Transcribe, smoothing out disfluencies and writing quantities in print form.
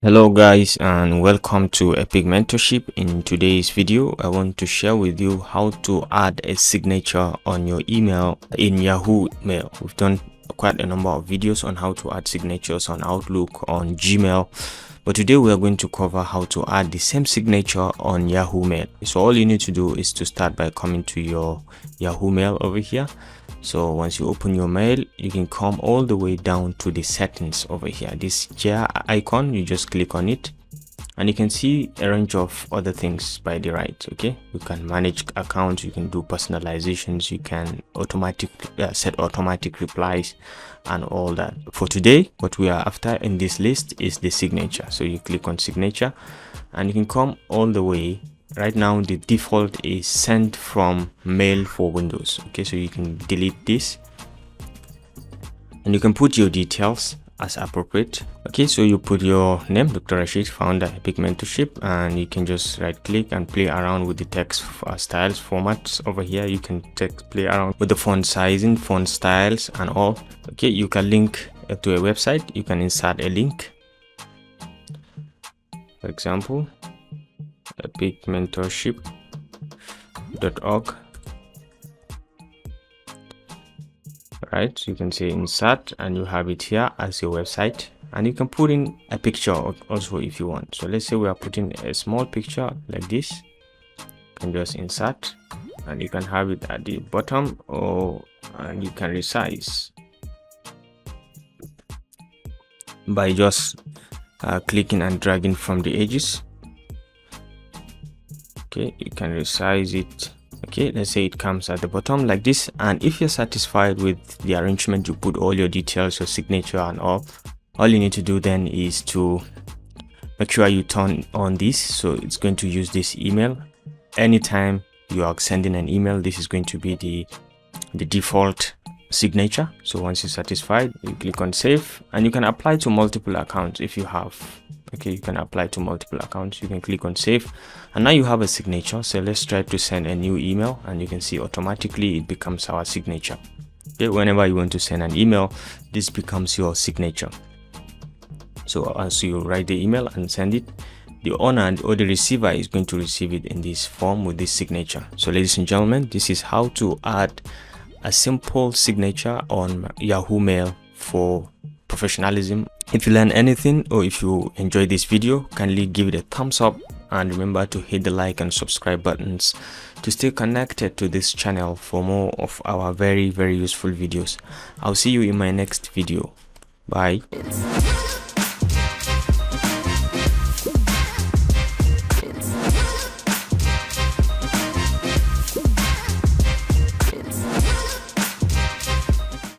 Hello guys, and welcome to Epic Mentorship. In today's video I want to share with you how to add a signature on your email in Yahoo Mail. We've done quite a number of videos on how to add signatures on Outlook, on Gmail, but today we are going to cover how to add the same signature on Yahoo Mail. So all you need to do is to start by coming to your Yahoo Mail over here. So once you open your mail, you can come all the way down to the settings over here. This gear icon, you just click on it and you can see a range of other things by the right. Okay, you can manage accounts, you can do personalizations, you can set automatic replies and all that. For today, what we are after in this list is the signature. So you click on signature and you can come all the way. Right now the default is sent from mail for Windows. Okay, so you can delete this and you can put your details as appropriate. Okay, so you put your name, Dr. Rashid, founder, Epic Mentorship, and you can just right click and play around with the text styles formats over here. You can play around with the font sizing, font styles and all. Okay, you can link to a website. You can insert a link, for example epicmentorship.org. right, so you can say insert and you have it here as your website, and you can put in a picture also if you want. So let's say we are putting a small picture like this. You can just insert and you can have it at the bottom, and you can resize by just clicking and dragging from the edges. Okay, you can resize it. Okay, let's say it comes at the bottom like this, and if you're satisfied with the arrangement, you put all your details, your signature and all you need to do then is to make sure you turn on this. So it's going to use this email anytime you are sending an email. This is going to be the default signature. So once you're satisfied, you click on save, and you can apply to multiple accounts if you have. Okay, you can apply to multiple accounts. You can click on save, and now you have a signature. So let's try to send a new email, and you can see automatically it becomes our signature. Okay, whenever you want to send an email, this becomes your signature. So as you write the email and send it, the owner or the receiver is going to receive it in this form with this signature. So ladies and gentlemen, this is how to add a simple signature on Yahoo Mail for professionalism. If you learn anything or if you enjoy this video, kindly give it a thumbs up, and remember to hit the like and subscribe buttons to stay connected to this channel for more of our very useful videos. I'll see you in my next video. Bye.